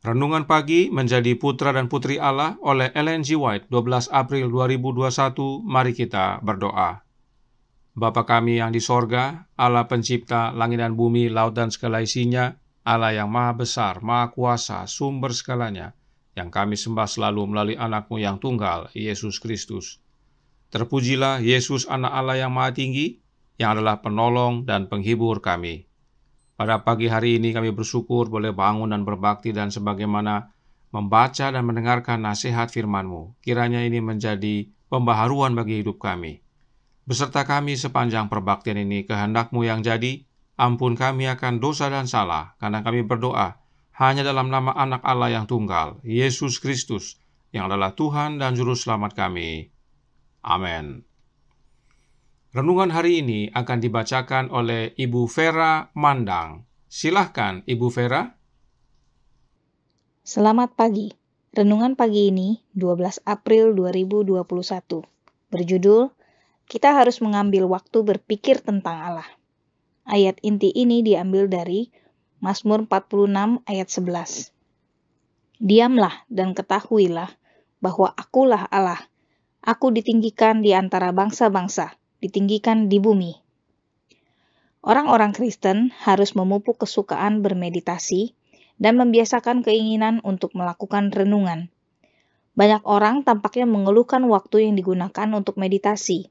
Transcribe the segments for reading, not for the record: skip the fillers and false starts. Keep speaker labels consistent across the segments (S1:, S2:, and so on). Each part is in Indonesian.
S1: Renungan Pagi Menjadi Putra dan Putri Allah oleh Ellen G. White, 12 April 2021. Mari kita berdoa. Bapa kami yang di sorga, Allah pencipta langit dan bumi, laut dan segala isinya, Allah yang maha besar, maha kuasa, sumber segalanya, yang kami sembah selalu melalui anak-Mu yang tunggal, Yesus Kristus. Terpujilah Yesus, anak Allah yang maha tinggi, yang adalah penolong dan penghibur kami. Pada pagi hari ini kami bersyukur boleh bangun dan berbakti dan sebagaimana membaca dan mendengarkan nasihat firman-Mu. Kiranya ini menjadi pembaharuan bagi hidup kami. Beserta kami sepanjang perbaktian ini, kehendak-Mu yang jadi, ampun kami akan dosa dan salah, karena kami berdoa hanya dalam nama anak Allah yang tunggal, Yesus Kristus, yang adalah Tuhan dan Juru Selamat kami. Amin. Renungan hari ini akan dibacakan oleh Ibu Vera Mandang. Silahkan, Ibu Vera.
S2: Selamat pagi. Renungan pagi ini 12 April 2021. Berjudul, kita harus mengambil waktu berpikir tentang Allah. Ayat inti ini diambil dari Mazmur 46 ayat 11. Diamlah dan ketahuilah bahwa akulah Allah. Aku ditinggikan di antara bangsa-bangsa, ditinggikan di bumi. Orang-orang Kristen harus memupuk kesukaan bermeditasi dan membiasakan keinginan untuk melakukan renungan. Banyak orang tampaknya mengeluhkan waktu yang digunakan untuk meditasi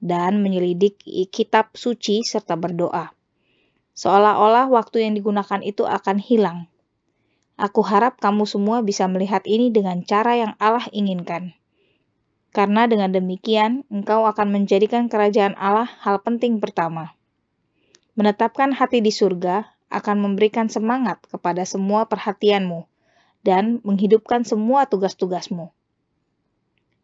S2: dan menyelidik kitab suci serta berdoa. Seolah-olah waktu yang digunakan itu akan hilang. Aku harap kamu semua bisa melihat ini dengan cara yang Allah inginkan. Karena dengan demikian, engkau akan menjadikan kerajaan Allah hal penting pertama. Menetapkan hati di surga akan memberikan semangat kepada semua perhatianmu dan menghidupkan semua tugas-tugasmu.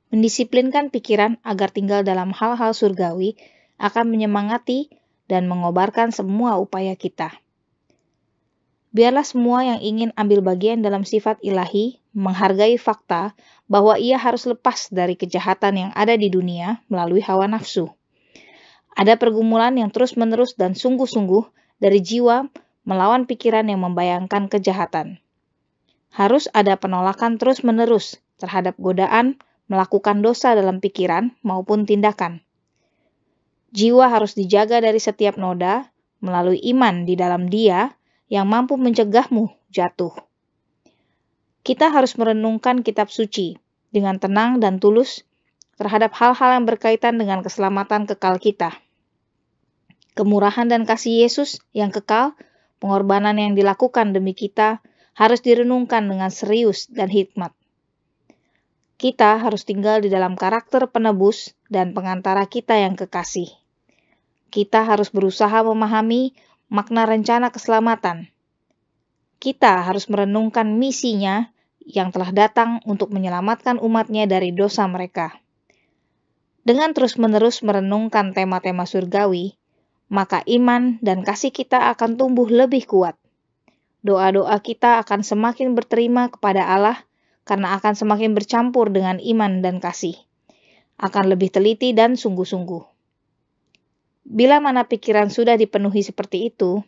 S2: Mendisiplinkan pikiran agar tinggal dalam hal-hal surgawi akan menyemangati dan mengobarkan semua upaya kita. Biarlah semua yang ingin ambil bagian dalam sifat ilahi menghargai fakta bahwa ia harus lepas dari kejahatan yang ada di dunia melalui hawa nafsu. Ada pergumulan yang terus-menerus dan sungguh-sungguh dari jiwa melawan pikiran yang membayangkan kejahatan. Harus ada penolakan terus-menerus terhadap godaan melakukan dosa dalam pikiran maupun tindakan. Jiwa harus dijaga dari setiap noda melalui iman di dalam Dia yang mampu mencegahmu jatuh. Kita harus merenungkan kitab suci dengan tenang dan tulus terhadap hal-hal yang berkaitan dengan keselamatan kekal kita. Kemurahan dan kasih Yesus yang kekal, pengorbanan yang dilakukan demi kita, harus direnungkan dengan serius dan hikmat. Kita harus tinggal di dalam karakter penebus dan pengantara kita yang kekasih. Kita harus berusaha memahami makna rencana keselamatan. Kita harus merenungkan misinya yang telah datang untuk menyelamatkan umatnya dari dosa mereka. Dengan terus-menerus merenungkan tema-tema surgawi, maka iman dan kasih kita akan tumbuh lebih kuat. Doa-doa kita akan semakin berterima kepada Allah karena akan semakin bercampur dengan iman dan kasih. Akan lebih teliti dan sungguh-sungguh. Bila mana pikiran sudah dipenuhi seperti itu,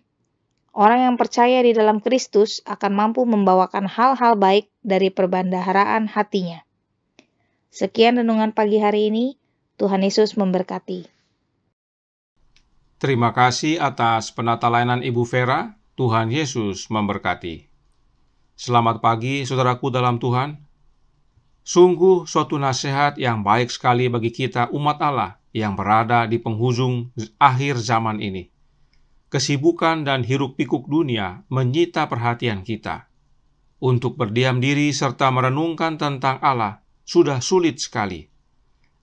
S2: orang yang percaya di dalam Kristus akan mampu membawakan hal-hal baik dari perbendaharaan hatinya. Sekian renungan pagi hari ini. Tuhan Yesus memberkati.
S1: Terima kasih atas penata layanan Ibu Vera. Tuhan Yesus memberkati. Selamat pagi, saudaraku dalam Tuhan. Sungguh suatu nasihat yang baik sekali bagi kita umat Allah yang berada di penghujung akhir zaman ini. Kesibukan dan hiruk-pikuk dunia menyita perhatian kita. Untuk berdiam diri serta merenungkan tentang Allah sudah sulit sekali.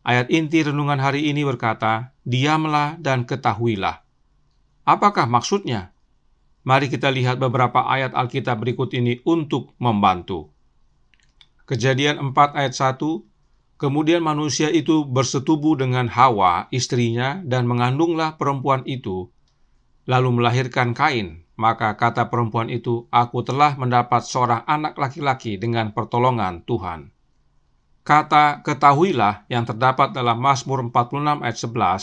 S1: Ayat inti renungan hari ini berkata, diamlah dan ketahuilah. Apakah maksudnya? Mari kita lihat beberapa ayat Alkitab berikut ini untuk membantu. Kejadian 4 ayat 1, kemudian manusia itu bersetubuh dengan Hawa, istrinya, dan mengandunglah perempuan itu, lalu melahirkan Kain. Maka kata perempuan itu, aku telah mendapat seorang anak laki-laki dengan pertolongan Tuhan. Kata ketahuilah yang terdapat dalam Mazmur 46 ayat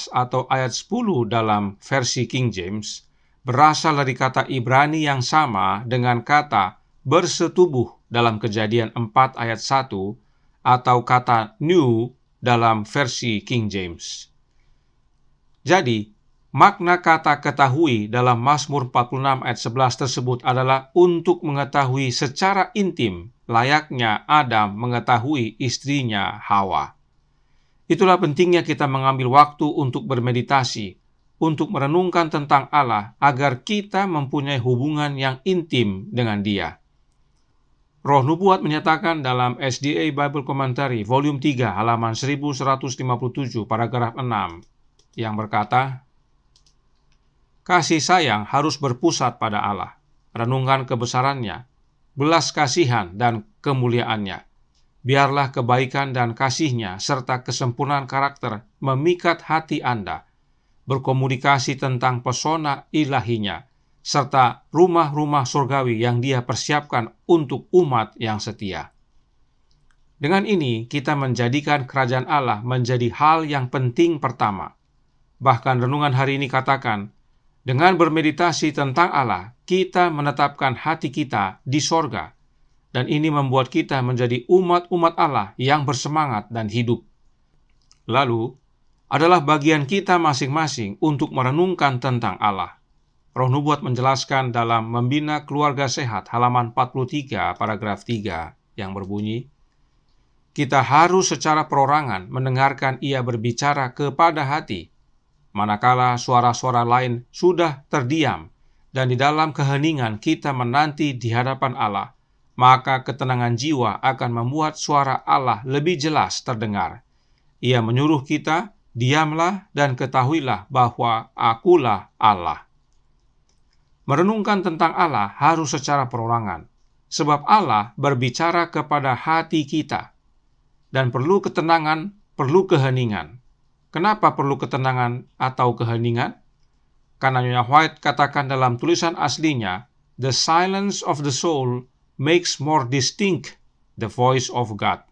S1: 11 atau ayat 10 dalam versi King James berasal dari kata Ibrani yang sama dengan kata bersetubuh dalam Kejadian 4 ayat 1 atau kata new dalam versi King James. Jadi, makna kata ketahui dalam Mazmur 46 ayat 11 tersebut adalah untuk mengetahui secara intim, layaknya Adam mengetahui istrinya Hawa. Itulah pentingnya kita mengambil waktu untuk bermeditasi, untuk merenungkan tentang Allah agar kita mempunyai hubungan yang intim dengan Dia. Roh Nubuat menyatakan dalam SDA Bible Commentary volume 3 halaman 1157 paragraf 6 yang berkata, kasih sayang harus berpusat pada Allah, renungkan kebesarannya, belas kasihan dan kemuliaannya. Biarlah kebaikan dan kasih-Nya serta kesempurnaan karakter memikat hati Anda, berkomunikasi tentang pesona ilahi-Nya, serta rumah-rumah surgawi yang Dia persiapkan untuk umat yang setia. Dengan ini, kita menjadikan kerajaan Allah menjadi hal yang penting pertama. Bahkan renungan hari ini katakan, dengan bermeditasi tentang Allah, kita menetapkan hati kita di sorga, dan ini membuat kita menjadi umat-umat Allah yang bersemangat dan hidup. Lalu, adalah bagian kita masing-masing untuk merenungkan tentang Allah. Roh Nubuat menjelaskan dalam Membina Keluarga Sehat halaman 43 paragraf 3 yang berbunyi, kita harus secara perorangan mendengarkan Ia berbicara kepada hati, manakala suara-suara lain sudah terdiam, dan di dalam keheningan kita menanti di hadapan Allah, maka ketenangan jiwa akan membuat suara Allah lebih jelas terdengar. Ia menyuruh kita, diamlah dan ketahuilah bahwa Akulah Allah. Merenungkan tentang Allah harus secara perorangan, sebab Allah berbicara kepada hati kita. Dan perlu ketenangan, perlu keheningan. Kenapa perlu ketenangan atau keheningan? Karena Nyonya White katakan dalam tulisan aslinya, the silence of the soul makes more distinct the voice of God.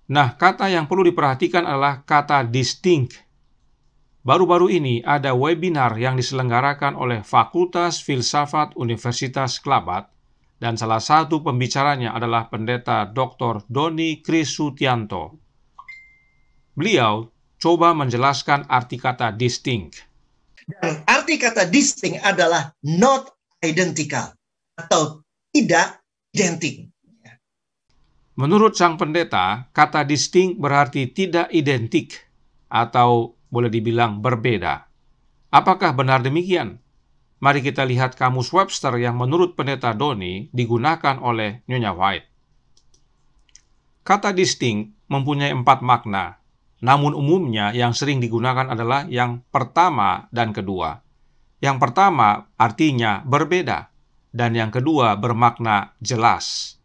S1: Nah, kata yang perlu diperhatikan adalah kata distinct. Baru-baru ini ada webinar yang diselenggarakan oleh Fakultas Filsafat Universitas Klabat, dan salah satu pembicaranya adalah Pendeta Dr. Doni Krisutianto. Beliau coba menjelaskan arti kata distinct.
S3: Dan arti kata distinct adalah not identical atau tidak identik.
S1: Menurut sang pendeta, kata distinct berarti tidak identik atau boleh dibilang berbeda. Apakah benar demikian? Mari kita lihat kamus Webster yang menurut Pendeta Doni digunakan oleh Nyonya White. Kata distinct mempunyai 4 makna, namun umumnya yang sering digunakan adalah yang pertama dan kedua. Yang pertama artinya berbeda, dan yang kedua bermakna jelas.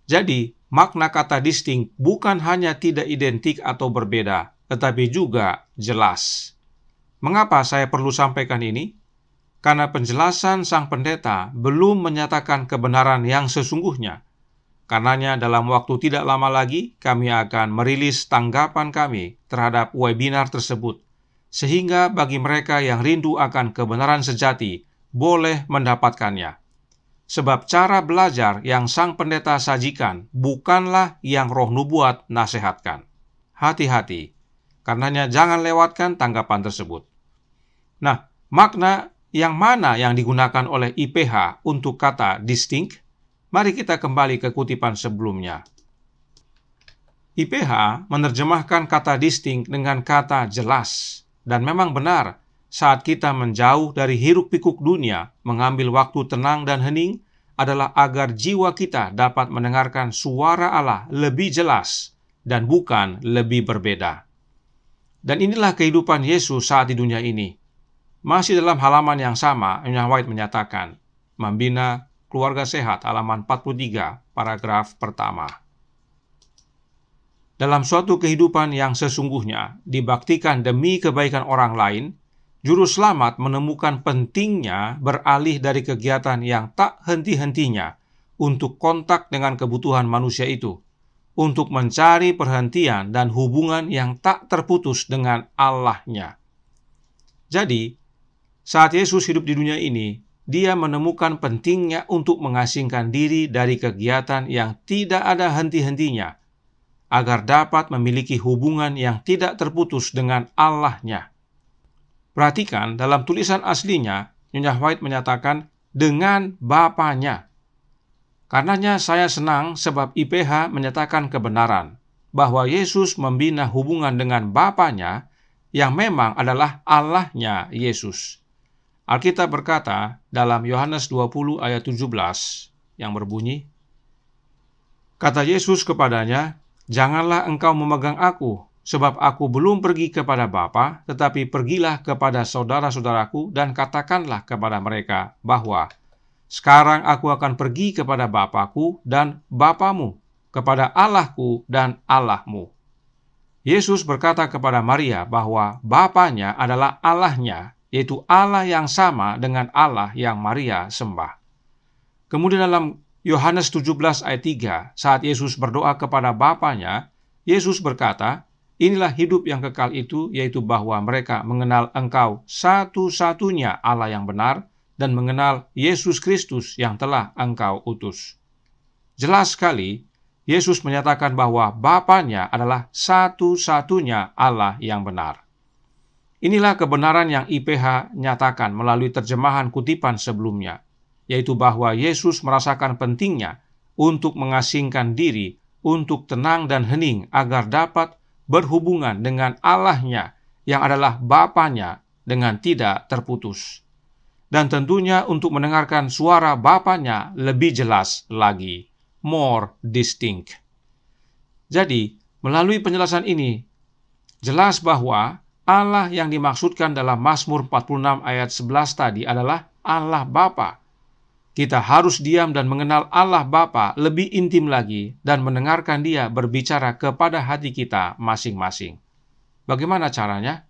S1: Jadi, makna kata distinct bukan hanya tidak identik atau berbeda, tetapi juga jelas. Mengapa saya perlu sampaikan ini? Karena penjelasan sang pendeta belum menyatakan kebenaran yang sesungguhnya. Karenanya dalam waktu tidak lama lagi, kami akan merilis tanggapan kami terhadap webinar tersebut, sehingga bagi mereka yang rindu akan kebenaran sejati, boleh mendapatkannya. Sebab cara belajar yang sang pendeta sajikan bukanlah yang Roh Nubuat nasihatkan. Hati-hati, karenanya jangan lewatkan tanggapan tersebut. Nah, makna yang mana yang digunakan oleh IPH untuk kata distinct? Mari kita kembali ke kutipan sebelumnya. IPH menerjemahkan kata distinct dengan kata jelas. Dan memang benar, saat kita menjauh dari hiruk-pikuk dunia, mengambil waktu tenang dan hening, adalah agar jiwa kita dapat mendengarkan suara Allah lebih jelas dan bukan lebih berbeda. Dan inilah kehidupan Yesus saat di dunia ini. Masih dalam halaman yang sama, Nyonya White menyatakan, Membina Keluarga Sehat halaman 43, paragraf pertama. Dalam suatu kehidupan yang sesungguhnya dibaktikan demi kebaikan orang lain, Juru Selamat menemukan pentingnya beralih dari kegiatan yang tak henti-hentinya untuk kontak dengan kebutuhan manusia itu, untuk mencari perhentian dan hubungan yang tak terputus dengan Allah-Nya. Jadi, saat Yesus hidup di dunia ini, dia menemukan pentingnya untuk mengasingkan diri dari kegiatan yang tidak ada henti-hentinya, agar dapat memiliki hubungan yang tidak terputus dengan Allah-nya. Perhatikan, dalam tulisan aslinya, Nyonya White menyatakan dengan Bapanya. Karenanya saya senang sebab IPH menyatakan kebenaran bahwa Yesus membina hubungan dengan Bapanya yang memang adalah Allah-nya Yesus. Alkitab berkata dalam Yohanes 20 ayat 17 yang berbunyi, kata Yesus kepadanya, janganlah engkau memegang aku, sebab aku belum pergi kepada Bapa, tetapi pergilah kepada saudara-saudaraku dan katakanlah kepada mereka bahwa sekarang aku akan pergi kepada Bapakku dan Bapamu, kepada Allahku dan Allahmu. Yesus berkata kepada Maria bahwa Bapanya adalah Allah-nya, yaitu Allah yang sama dengan Allah yang Maria sembah. Kemudian dalam Yohanes 17 ayat 3, saat Yesus berdoa kepada Bapanya, Yesus berkata, inilah hidup yang kekal itu, yaitu bahwa mereka mengenal Engkau satu-satunya Allah yang benar, dan mengenal Yesus Kristus yang telah Engkau utus. Jelas sekali, Yesus menyatakan bahwa Bapanya adalah satu-satunya Allah yang benar. Inilah kebenaran yang IPH nyatakan melalui terjemahan kutipan sebelumnya, yaitu bahwa Yesus merasakan pentingnya untuk mengasingkan diri, untuk tenang dan hening agar dapat berhubungan dengan Allah-nya yang adalah Bapanya dengan tidak terputus. Dan tentunya untuk mendengarkan suara Bapanya lebih jelas lagi, more distinct. Jadi, melalui penjelasan ini, jelas bahwa Allah yang dimaksudkan dalam Mazmur 46 ayat 11 tadi adalah Allah Bapa. Kita harus diam dan mengenal Allah Bapa lebih intim lagi dan mendengarkan Dia berbicara kepada hati kita masing-masing. Bagaimana caranya?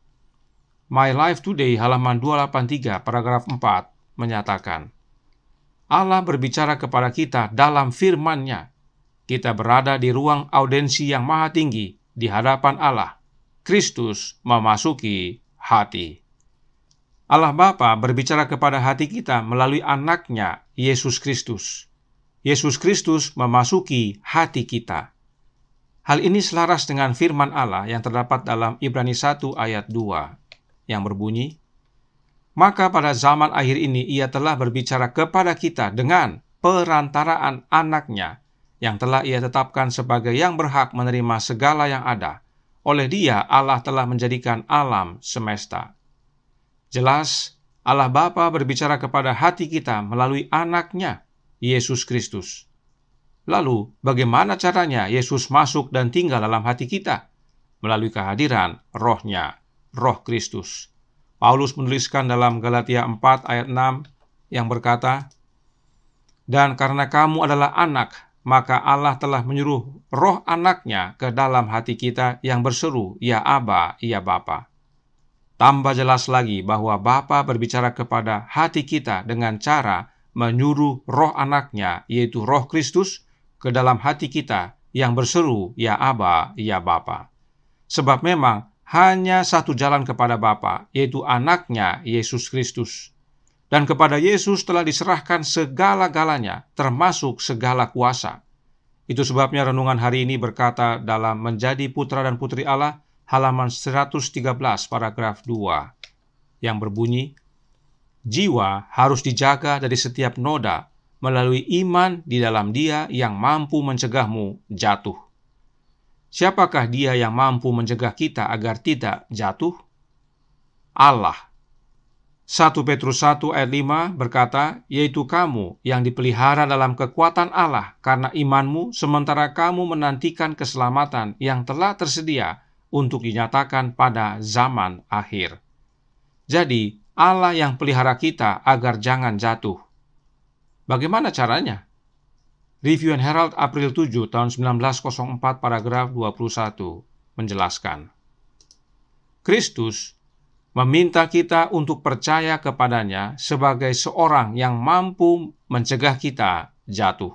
S1: My Life Today halaman 283 paragraf 4 menyatakan, Allah berbicara kepada kita dalam firman-Nya. Kita berada di ruang audensi yang maha tinggi di hadapan Allah. Kristus memasuki hati. Allah Bapa berbicara kepada hati kita melalui anak-Nya, Yesus Kristus. Yesus Kristus memasuki hati kita. Hal ini selaras dengan firman Allah yang terdapat dalam Ibrani 1 ayat 2, yang berbunyi, maka pada zaman akhir ini Ia telah berbicara kepada kita dengan perantaraan anak-Nya, yang telah Ia tetapkan sebagai yang berhak menerima segala yang ada. Oleh Dia, Allah telah menjadikan alam semesta. Jelas, Allah Bapa berbicara kepada hati kita melalui anak-Nya, Yesus Kristus. Lalu, bagaimana caranya Yesus masuk dan tinggal dalam hati kita? Melalui kehadiran Roh-Nya, Roh Kristus. Paulus menuliskan dalam Galatia 4 ayat 6 yang berkata, dan karena kamu adalah anak, maka Allah telah menyuruh roh anak-Nya ke dalam hati kita yang berseru, ya Aba, ya Bapa. Tambah jelas lagi bahwa Bapa berbicara kepada hati kita dengan cara menyuruh roh anak-Nya, yaitu Roh Kristus, ke dalam hati kita yang berseru, ya Aba, ya Bapa. Sebab memang hanya satu jalan kepada Bapa, yaitu anak-Nya, Yesus Kristus. Dan kepada Yesus telah diserahkan segala-galanya, termasuk segala kuasa. Itu sebabnya renungan hari ini berkata dalam Menjadi Putra dan Putri Allah, halaman 113 paragraf 2, yang berbunyi, jiwa harus dijaga dari setiap noda melalui iman di dalam Dia yang mampu mencegahmu jatuh. Siapakah Dia yang mampu mencegah kita agar tidak jatuh? Allah. 1 Petrus 1 ayat 5 berkata, yaitu kamu yang dipelihara dalam kekuatan Allah karena imanmu, sementara kamu menantikan keselamatan yang telah tersedia untuk dinyatakan pada zaman akhir. Jadi, Allah yang pelihara kita agar jangan jatuh. Bagaimana caranya? Review and Herald April 7 tahun 1904 paragraf 21 menjelaskan, Kristus meminta kita untuk percaya kepadanya sebagai seorang yang mampu mencegah kita jatuh.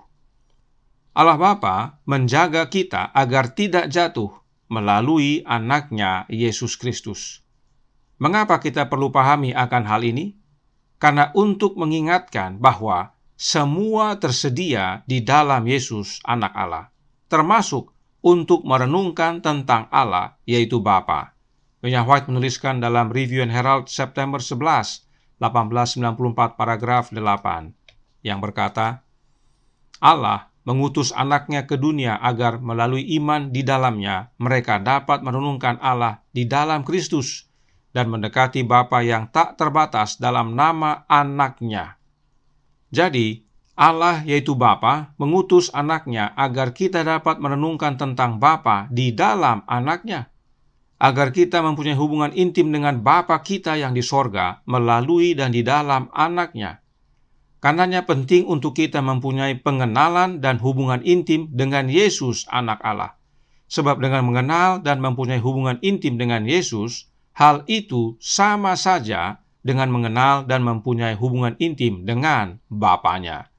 S1: Allah Bapa menjaga kita agar tidak jatuh melalui anak-Nya Yesus Kristus. Mengapa kita perlu pahami akan hal ini? karena untuk mengingatkan bahwa semua tersedia di dalam Yesus Anak Allah, termasuk untuk merenungkan tentang Allah, yaitu Bapa. Ellen White menuliskan dalam Review and Herald September 11, 1894 paragraf 8, yang berkata, Allah mengutus anaknya ke dunia agar melalui iman di dalamnya mereka dapat merenungkan Allah di dalam Kristus dan mendekati Bapa yang tak terbatas dalam nama anaknya. Jadi, Allah yaitu Bapa mengutus anaknya agar kita dapat merenungkan tentang Bapa di dalam anaknya, agar kita mempunyai hubungan intim dengan Bapa kita yang di sorga melalui dan di dalam anaknya. Karenanya penting untuk kita mempunyai pengenalan dan hubungan intim dengan Yesus Anak Allah. Sebab dengan mengenal dan mempunyai hubungan intim dengan Yesus, hal itu sama saja dengan mengenal dan mempunyai hubungan intim dengan Bapanya.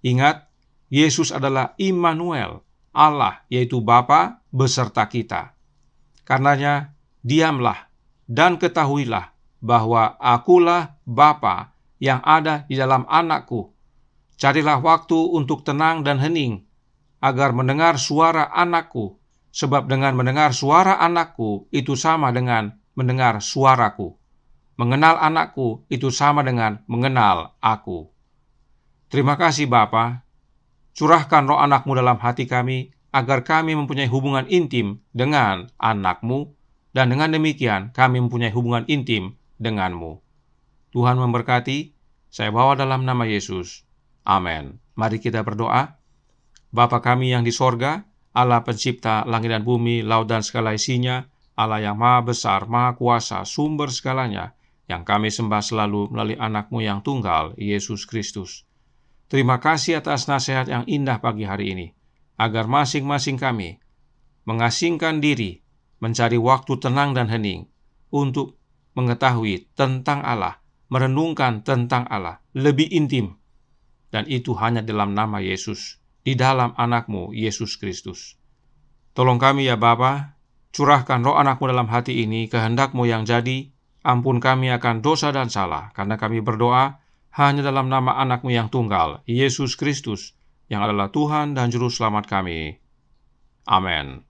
S1: Ingat, Yesus adalah Immanuel, Allah yaitu Bapa beserta kita. Karenanya, diamlah dan ketahuilah bahwa akulah Bapa yang ada di dalam anakku. Carilah waktu untuk tenang dan hening, agar mendengar suara anakku, sebab dengan mendengar suara anakku itu sama dengan mendengar suaraku. Mengenal anakku itu sama dengan mengenal aku. Terima kasih Bapa, curahkan roh anakmu dalam hati kami, agar kami mempunyai hubungan intim dengan anakmu, dan dengan demikian kami mempunyai hubungan intim denganmu. Tuhan memberkati, saya bawa dalam nama Yesus. Amin. Mari kita berdoa. Bapa kami yang di sorga, Allah pencipta langit dan bumi, laut dan segala isinya, Allah yang maha besar, maha kuasa, sumber segalanya, yang kami sembah selalu melalui anakmu yang tunggal, Yesus Kristus. Terima kasih atas nasihat yang indah pagi hari ini, agar masing-masing kami mengasingkan diri, mencari waktu tenang dan hening, untuk mengetahui tentang Allah, merenungkan tentang Allah, lebih intim. Dan itu hanya dalam nama Yesus, di dalam anakmu, Yesus Kristus. Tolong kami ya Bapa, curahkan roh anakmu dalam hati ini, kehendakmu yang jadi, ampun kami akan dosa dan salah, karena kami berdoa hanya dalam nama anakmu yang tunggal, Yesus Kristus, yang adalah Tuhan dan Juru Selamat kami. Amin.